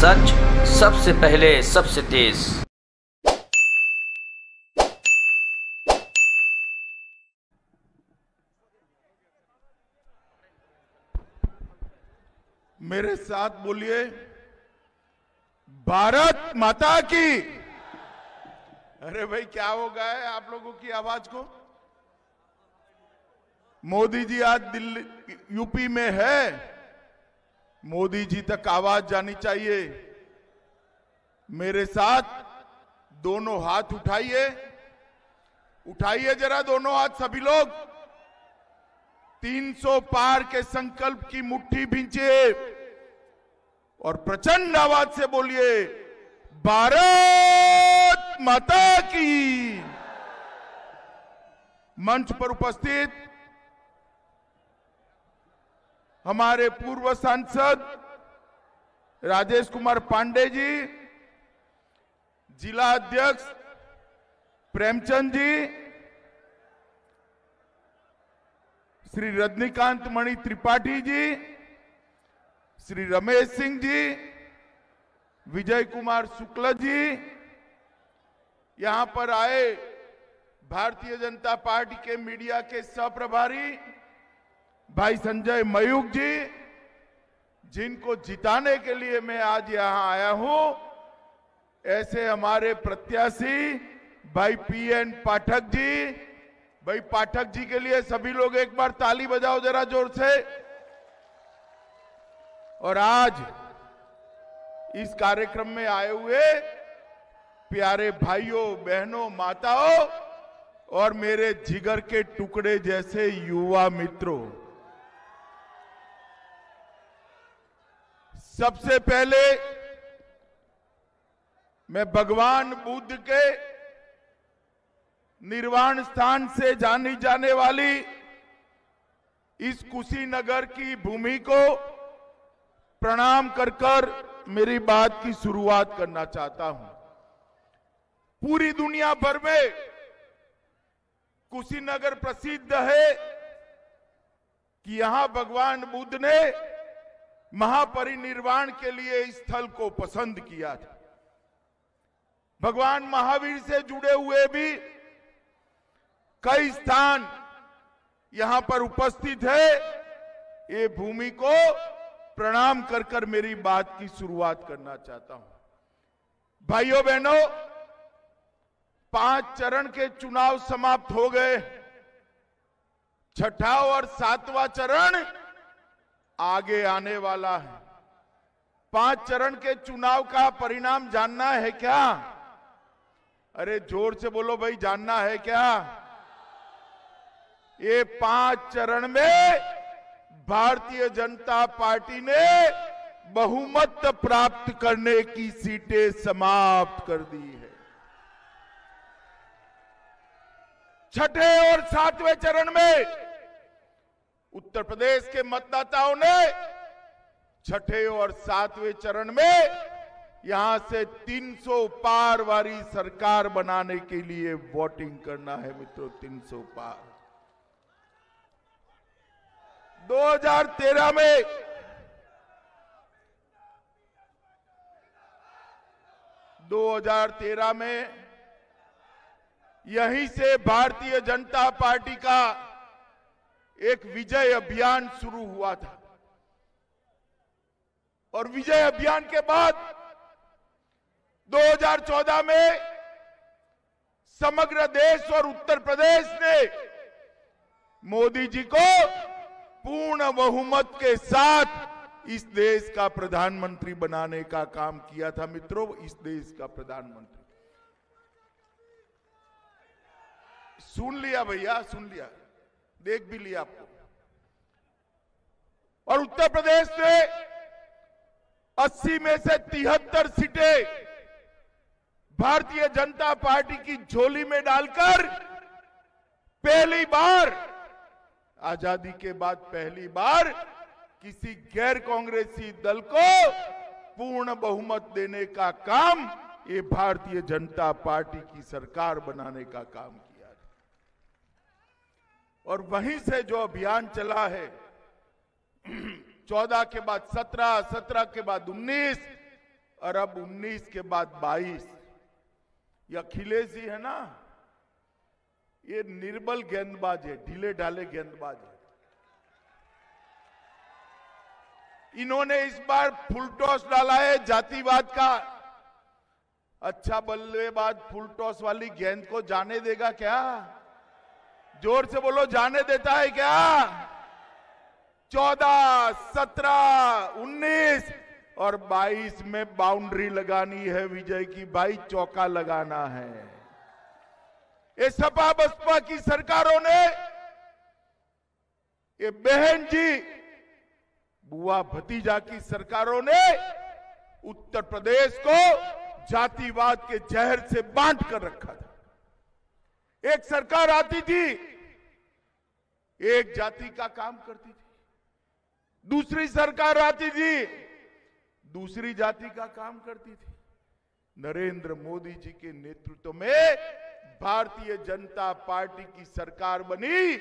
सच सबसे पहले सबसे तेज। मेरे साथ बोलिए, भारत माता की। अरे भाई, क्या हो गया है आप लोगों की आवाज को? मोदी जी आज दिल्ली यूपी में है, मोदी जी तक आवाज जानी चाहिए। मेरे साथ दोनों हाथ उठाइए, उठाइए जरा दोनों हाथ सभी लोग। 300 पार के संकल्प की मुट्ठी भींचिए और प्रचंड आवाज से बोलिए, भारत माता की। मंच पर उपस्थित हमारे पूर्व सांसद राजेश कुमार पांडे जी, जिला अध्यक्ष प्रेमचंद जी, श्री रजनीकांत मणि त्रिपाठी जी, श्री रमेश सिंह जी, विजय कुमार शुक्ल जी, यहां पर आए भारतीय जनता पार्टी के मीडिया के सहप्रभारी भाई संजय मयूख जी, जिनको जिताने के लिए मैं आज यहां आया हूं, ऐसे हमारे प्रत्याशी भाई पीएन पाठक जी। भाई पाठक जी के लिए सभी लोग एक बार ताली बजाओ जरा जोर से। और आज इस कार्यक्रम में आए हुए प्यारे भाइयों बहनों माताओं और मेरे जिगर के टुकड़े जैसे युवा मित्रों, सबसे पहले मैं भगवान बुद्ध के निर्वाण स्थान से जानी जाने वाली इस कुशीनगर की भूमि को प्रणाम कर कर मेरी बात की शुरुआत करना चाहता हूं। पूरी दुनिया भर में कुशीनगर प्रसिद्ध है कि यहां भगवान बुद्ध ने महापरिनिर्वाण के लिए इस स्थल को पसंद किया था। भगवान महावीर से जुड़े हुए भी कई स्थान यहां पर उपस्थित है। ये भूमि को प्रणाम कर कर मेरी बात की शुरुआत करना चाहता हूं। भाइयों बहनों, 5 चरण के चुनाव समाप्त हो गए। छठा और 7वां चरण आगे आने वाला है। 5 चरण के चुनाव का परिणाम जानना है क्या? अरे जोर से बोलो भाई, जानना है क्या? ये 5 चरण में भारतीय जनता पार्टी ने बहुमत प्राप्त करने की सीटें समाप्त कर दी है। छठे और 7वें चरण में उत्तर प्रदेश के मतदाताओं ने छठे और 7वें चरण में यहां से 300 पार वाली सरकार बनाने के लिए वोटिंग करना है मित्रों। 300 पार। 2013 में यहीं से भारतीय जनता पार्टी का एक विजय अभियान शुरू हुआ था और विजय अभियान के बाद 2014 में समग्र देश और उत्तर प्रदेश ने मोदी जी को पूर्ण बहुमत के साथ इस देश का प्रधानमंत्री बनाने का काम किया था मित्रों। इस देश का प्रधानमंत्री सुन लिया भैया, सुन लिया, देख भी लिया आपको। और उत्तर प्रदेश ने 80 में से 73 सीटें भारतीय जनता पार्टी की झोली में डालकर पहली बार, आजादी के बाद पहली बार किसी गैर कांग्रेसी दल को पूर्ण बहुमत देने का काम ये भारतीय जनता पार्टी की सरकार बनाने का काम किया है। और वहीं से जो अभियान चला है 14 के बाद 17, 17 के बाद 19, और अब 19 के बाद 22। ये अखिलेश जी है ना, ये निर्बल गेंदबाज है, ढीले ढाले गेंदबाज है। इन्होंने इस बार फुल टॉस डाला है जातिवाद का। अच्छा बल्लेबाज फुल टॉस वाली गेंद को जाने देगा क्या? जोर से बोलो, जाने देता है क्या? 14, 17, 19 और 22 में बाउंड्री लगानी है विजय की भाई, चौका लगाना है। ये सपा बसपा की सरकारों ने, ये बहन जी बुआ भतीजा की सरकारों ने उत्तर प्रदेश को जातिवाद के जहर से बांट कर रखा था। एक सरकार आती थी, एक जाति का काम करती थी, दूसरी सरकार आती थी, दूसरी जाति का काम करती थी। नरेंद्र मोदी जी के नेतृत्व में भारतीय जनता पार्टी की सरकार बनी,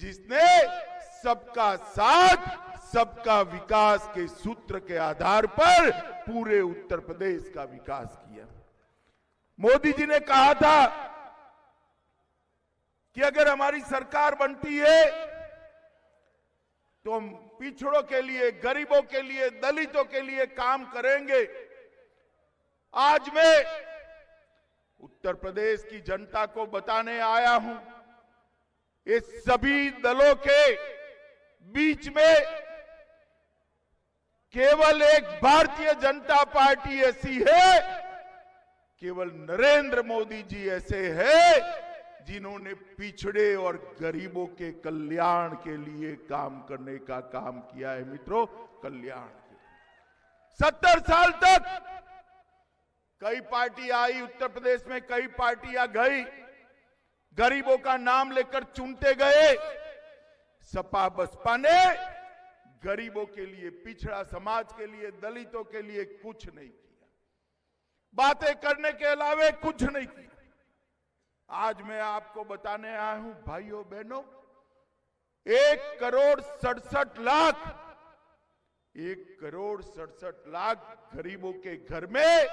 जिसने सबका साथ सबका विकास के सूत्र के आधार पर पूरे उत्तर प्रदेश का विकास किया। मोदी जी ने कहा था कि अगर हमारी सरकार बनती है तो हम पिछड़ों के लिए, गरीबों के लिए, दलितों के लिए काम करेंगे। आज मैं उत्तर प्रदेश की जनता को बताने आया हूं, ये सभी दलों के बीच में केवल एक भारतीय जनता पार्टी ऐसी है, केवल नरेंद्र मोदी जी ऐसे हैं जिन्होंने पिछड़े और गरीबों के कल्याण के लिए काम करने का काम किया है। मित्रों, कल्याण के 70 साल तक कई पार्टी आई उत्तर प्रदेश में, कई पार्टियां गई, गरीबों का नाम लेकर चुनते गए। सपा बसपा ने गरीबों के लिए, पिछड़ा समाज के लिए, दलितों के लिए कुछ नहीं किया, बातें करने के अलावा कुछ नहीं किया। आज मैं आपको बताने आया हूं भाइयों बहनों, 1,67,00,000 गरीबों के घर में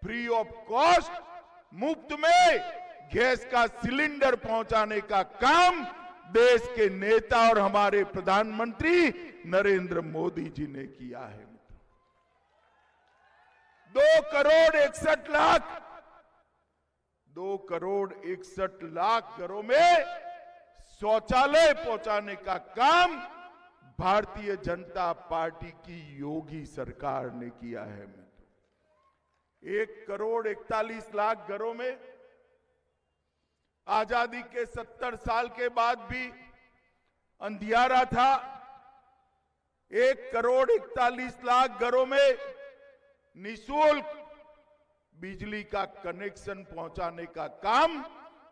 फ्री ऑफ कॉस्ट, मुफ्त में गैस का सिलेंडर पहुंचाने का काम देश के नेता और हमारे प्रधानमंत्री नरेंद्र मोदी जी ने किया है। 2,61,00,000 घरों में शौचालय पहुंचाने का काम भारतीय जनता पार्टी की योगी सरकार ने किया है। 1,41,00,000 घरों में आजादी के 70 साल के बाद भी अंधियारा था। 1,41,00,000 घरों में निःशुल्क बिजली का कनेक्शन पहुंचाने का काम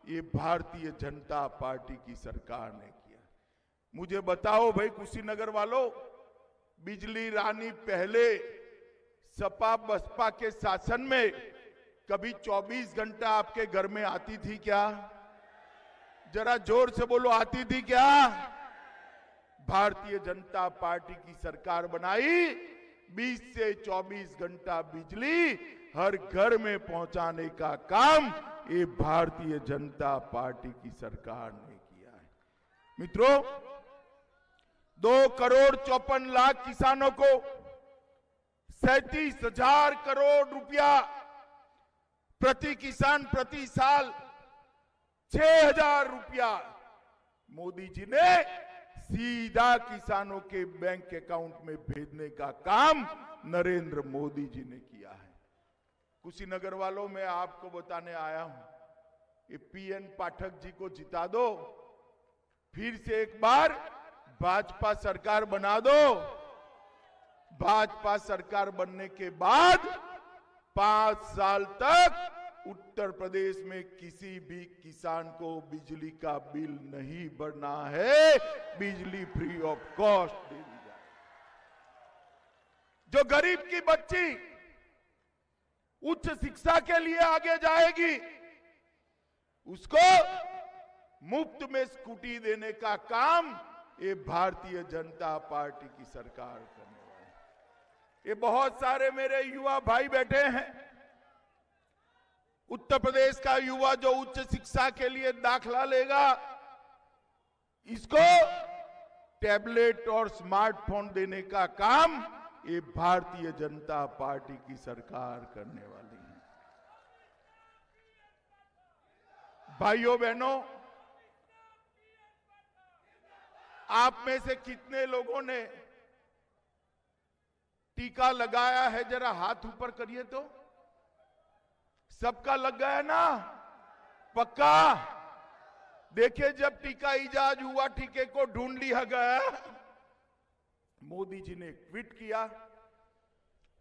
ये भारतीय जनता पार्टी की सरकार ने किया। मुझे बताओ भाई कुशीनगर वालों, बिजली रानी पहले सपा बसपा के शासन में कभी 24 घंटा आपके घर में आती थी क्या? जरा जोर से बोलो, आती थी क्या? भारतीय जनता पार्टी की सरकार बनाई, 20 से 24 घंटा बिजली हर घर में पहुंचाने का काम ये भारतीय जनता पार्टी की सरकार ने किया है। मित्रों, 2,54,00,000 किसानों को 37,000 करोड़ रुपया प्रति किसान प्रति साल 6,000 रुपया मोदी जी ने सीधा किसानों के बैंक अकाउंट में भेजने का काम नरेंद्र मोदी जी ने किया है। कुशीनगर वालों, मैं आपको बताने आया हूं, ये पीएन पाठक जी को जिता दो, फिर से एक बार भाजपा सरकार बना दो। भाजपा सरकार बनने के बाद 5 साल तक उत्तर प्रदेश में किसी भी किसान को बिजली का बिल नहीं भरना है, बिजली फ्री ऑफ कॉस्ट दे दी जाए। जो गरीब की बच्ची उच्च शिक्षा के लिए आगे जाएगी, उसको मुफ्त में स्कूटी देने का काम ये भारतीय जनता पार्टी की सरकार करने वाली है। ये बहुत सारे मेरे युवा भाई बैठे हैं। उत्तर प्रदेश का युवा जो उच्च शिक्षा के लिए दाखला लेगा, इसको टैबलेट और स्मार्टफोन देने का काम ये भारतीय जनता पार्टी की सरकार करने वाली है। भाइयों बहनों, आप में से कितने लोगों ने टीका लगाया है? जरा हाथ ऊपर करिए तो। सबका लग गया ना? पक्का? देखिए, जब टीका इजाज हुआ, टीके को ढूंढ लिया गया, मोदी जी ने ट्वीट किया।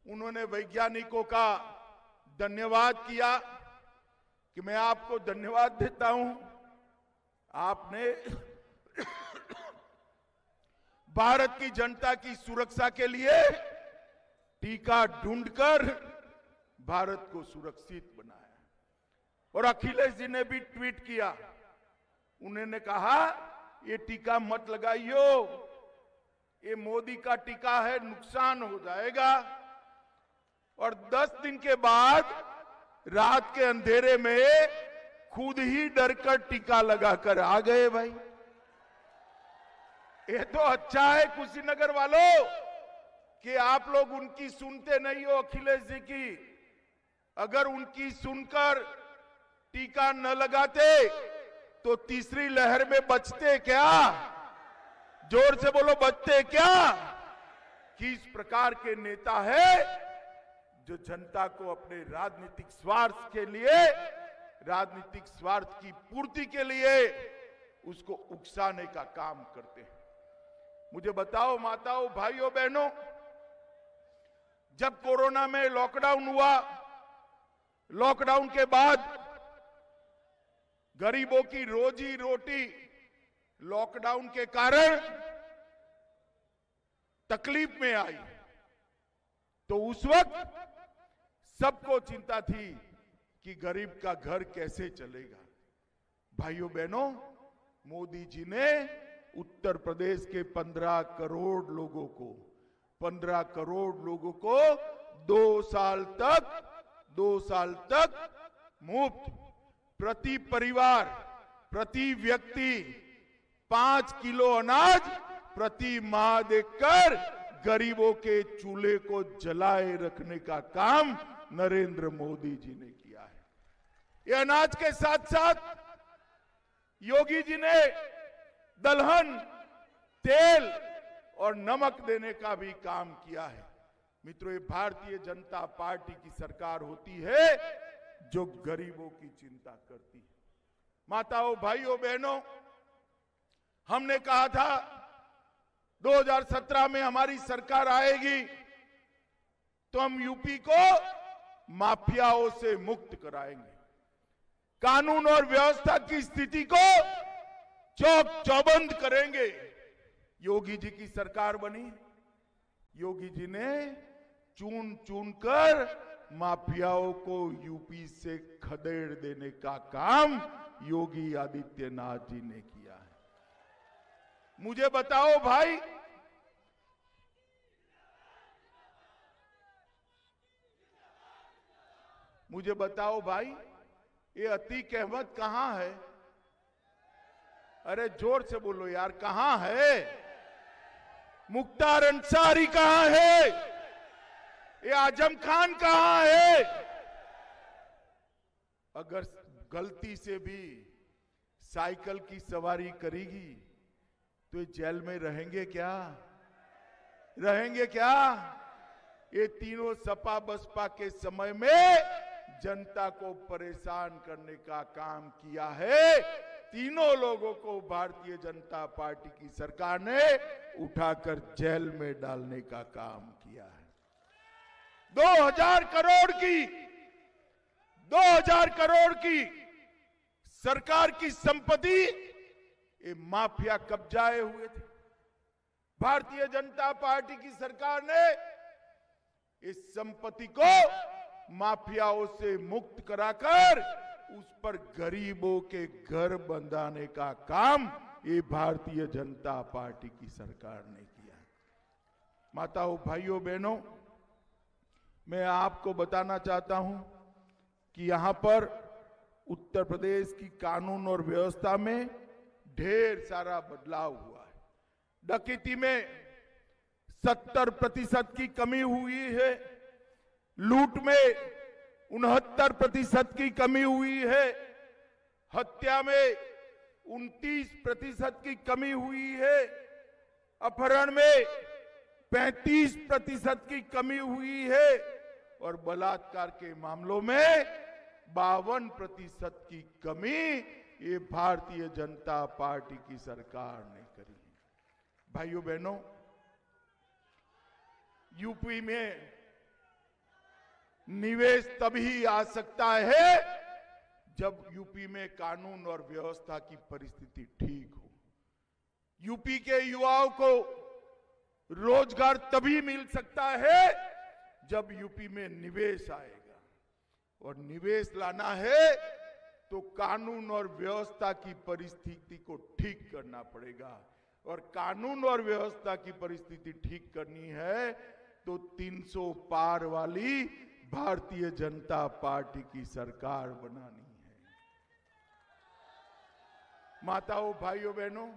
उन्होंने वैज्ञानिकों का धन्यवाद किया कि मैं आपको धन्यवाद देता हूं, आपने भारत की जनता की सुरक्षा के लिए टीका ढूंढकर भारत को सुरक्षित बनाया। और अखिलेश जी ने भी ट्वीट किया। उन्होंने कहा, ये टीका मत लगाइयो, ये मोदी का टीका है, नुकसान हो जाएगा। और 10 दिन के बाद रात के अंधेरे में खुद ही डरकर टीका लगाकर आ गए। भाई, ये तो अच्छा है कुशीनगर वालों कि आप लोग उनकी सुनते नहीं हो, अखिलेश जी की। अगर उनकी सुनकर टीका न लगाते तो तीसरी लहर में बचते क्या? जोर से बोलो, बचते क्या? किस प्रकार के नेता है जो जनता को अपने राजनीतिक स्वार्थ के लिए, राजनीतिक स्वार्थ की पूर्ति के लिए उसको उकसाने का काम करते हैं। मुझे बताओ माताओं, भाइयों, बहनों, जब कोरोना में लॉकडाउन हुआ, लॉकडाउन के बाद गरीबों की रोजी रोटी लॉकडाउन के कारण तकलीफ में आई, तो उस वक्त सबको चिंता थी कि गरीब का घर कैसे चलेगा। भाइयों बहनों, मोदी जी ने उत्तर प्रदेश के 15 करोड़ लोगों को 2 साल तक मुफ्त प्रति परिवार, प्रति व्यक्ति 5 किलो अनाज प्रति माह देकर गरीबों के चूल्हे को जलाए रखने का काम नरेंद्र मोदी जी ने किया है। ये अनाज के साथ साथ योगी जी ने दलहन, तेल और नमक देने का भी काम किया है। मित्रों, ये भारतीय जनता पार्टी की सरकार होती है जो गरीबों की चिंता करती है। माताओं, भाइयों, बहनों, हमने कहा था 2017 में हमारी सरकार आएगी तो हम यूपी को माफियाओं से मुक्त कराएंगे, कानून और व्यवस्था की स्थिति को चौक चौबंद करेंगे। योगी जी की सरकार बनी। योगी जी ने चुन चुन कर माफियाओं को यूपी से खदेड़ देने का काम योगी आदित्यनाथ जी ने किया है। मुझे बताओ भाई, ये अतीक अहमद कहां है? अरे जोर से बोलो यार, कहां है? मुख्तार अंसारी कहां है? ये आजम खान कहां है? अगर गलती से भी साइकिल की सवारी करेगी तो ये जेल में रहेंगे क्या? रहेंगे क्या? ये तीनों सपा बसपा के समय में जनता को परेशान करने का काम किया है। तीनों लोगों को भारतीय जनता पार्टी की सरकार ने उठाकर जेल में डालने का काम किया है। 2000 करोड़ की सरकार की संपत्ति ये माफिया कब्जाए हुए थे। भारतीय जनता पार्टी की सरकार ने इस संपत्ति को माफियाओं से मुक्त कराकर उस पर गरीबों के घर बंधाने का काम ये भारतीय जनता पार्टी की सरकार ने किया। माताओं, भाइयों, बहनों, मैं आपको बताना चाहता हूं कि यहां पर उत्तर प्रदेश की कानून और व्यवस्था में ढेर सारा बदलाव हुआ है। डकैती में 70% की कमी हुई है, लूट में 69% की कमी हुई है, हत्या में 29% की कमी हुई है, अपहरण में 35% की कमी हुई है और बलात्कार के मामलों में 52% की कमी ये भारतीय जनता पार्टी की सरकार ने करी है। भाइयों बहनों, यूपी में निवेश तभी आ सकता है जब यूपी में कानून और व्यवस्था की परिस्थिति ठीक हो। यूपी के युवाओं को रोजगार तभी मिल सकता है जब यूपी में निवेश आएगा, और निवेश लाना है तो कानून और व्यवस्था की परिस्थिति को ठीक करना पड़ेगा, और कानून और व्यवस्था की परिस्थिति ठीक करनी है तो 300 पार वाली भारतीय जनता पार्टी की सरकार बनानी है। माताओं, भाइयों, बहनों,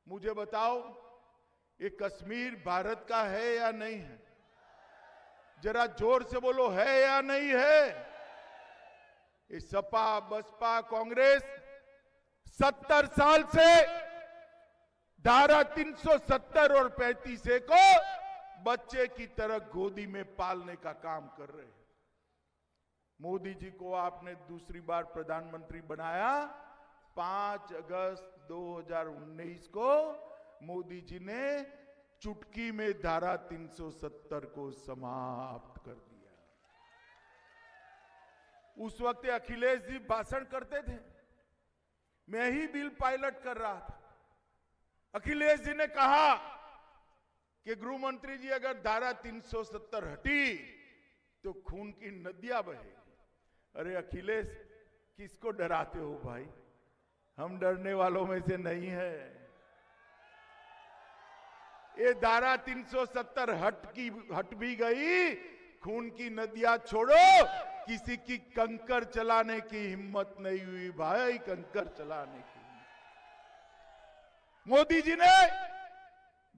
मुझे बताओ, ये कश्मीर भारत का है या नहीं है? जरा जोर से बोलो, है या नहीं है? ये सपा, बसपा, कांग्रेस 70 साल से धारा 370 और 35A को बच्चे की तरह गोदी में पालने का काम कर रहे हैं। मोदी जी को आपने दूसरी बार प्रधानमंत्री बनाया 5 अगस्त 2019 को। मोदी जी ने चुटकी में धारा 370 को समाप्त कर दिया। उस वक्त अखिलेश जी भाषण करते थे, मैं ही बिल पायलट कर रहा था। अखिलेश जी ने कहा कि गृह मंत्री जी, अगर धारा 370 हटी तो खून की नदियां बहेगी। अरे अखिलेश, किसको डराते हो भाई? हम डरने वालों में से नहीं है। ये धारा 370 हट भी गई, खून की नदियां छोड़ो, किसी की कंकर चलाने की हिम्मत नहीं हुई भाई, कंकर चलाने की। मोदी जी ने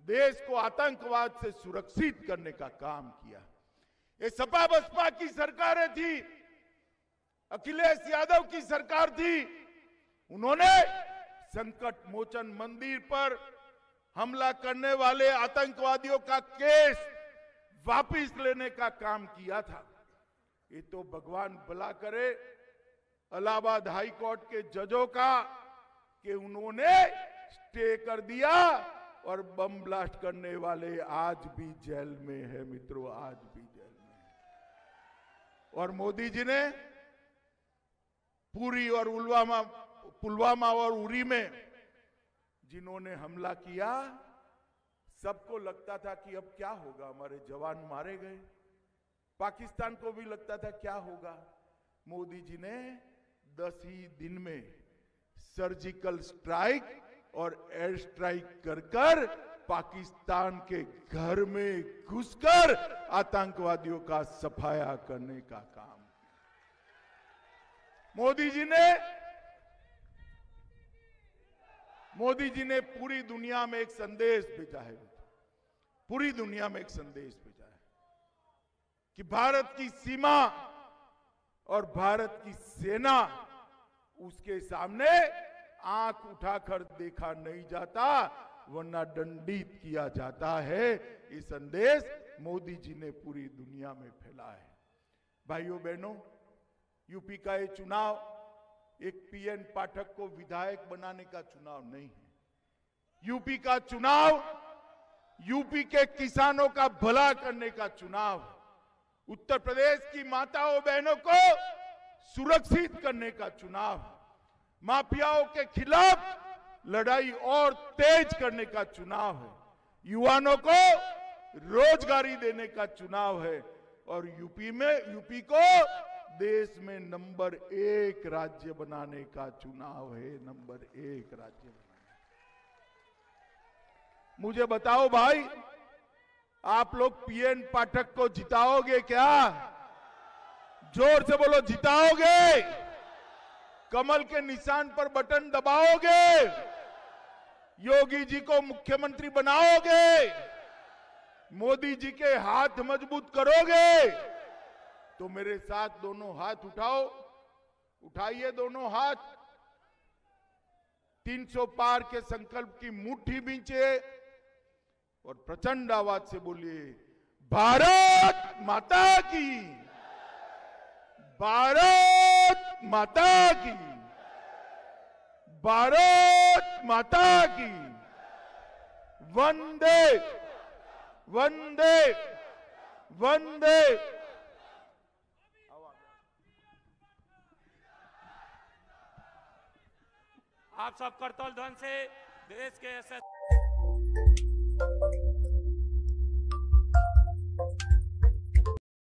देश को आतंकवाद से सुरक्षित करने का काम किया। ये सपा बसपा की सरकारें थी, अखिलेश यादव की सरकार थी, उन्होंने संकट मोचन मंदिर पर हमला करने वाले आतंकवादियों का केस वापस लेने का काम किया था। ये तो भगवान भला करे इलाहाबाद हाई कोर्ट के जजों का कि उन्होंने स्टे कर दिया, और बम ब्लास्ट करने वाले आज भी जेल में है मित्रों, आज भी जेल में है। और मोदी जी ने पुरी और पुलवामा और उरी में जिन्होंने हमला किया, सबको लगता था कि अब क्या होगा, हमारे जवान मारे गए। पाकिस्तान को भी लगता था क्या होगा। मोदी जी ने 10 ही दिन में सर्जिकल स्ट्राइक और एयर स्ट्राइक कर पाकिस्तान के घर में घुसकर आतंकवादियों का सफाया करने का काम किया। मोदी जी ने पूरी दुनिया में एक संदेश भेजा है, पूरी दुनिया में एक संदेश भेजा है कि भारत की सीमा और भारत की सेना, उसके सामने आंख उठाकर देखा नहीं जाता, वरना दंडित किया जाता है। ये संदेश मोदी जी ने पूरी दुनिया में फैला है। भाइयों बहनों, यूपी का ये चुनाव एक पीएन पाठक को विधायक बनाने का चुनाव नहीं है। यूपी का चुनाव यूपी के किसानों का भला करने का चुनाव है। उत्तर प्रदेश की माताओं बहनों को सुरक्षित करने का चुनाव है। माफियाओं के खिलाफ लड़ाई और तेज करने का चुनाव है। युवाओं को रोजगारी देने का चुनाव है, और यूपी को देश में नंबर 1 राज्य बनाने का चुनाव है, नंबर 1 राज्य बनाने। मुझे बताओ भाई, आप लोग पीएन पाठक को जिताओगे क्या? जोर से बोलो, जिताओगे? कमल के निशान पर बटन दबाओगे? योगी जी को मुख्यमंत्री बनाओगे? मोदी जी के हाथ मजबूत करोगे? तो मेरे साथ दोनों हाथ उठाओ, उठाइए दोनों हाथ। 300 पार के संकल्प की मुट्ठी बींचे और प्रचंड आवाज से बोलिए, भारत माता की, भारत माता की, भारत माता की, वंदे वंदे वंदे। आप सब करतल ध्वनि से देश के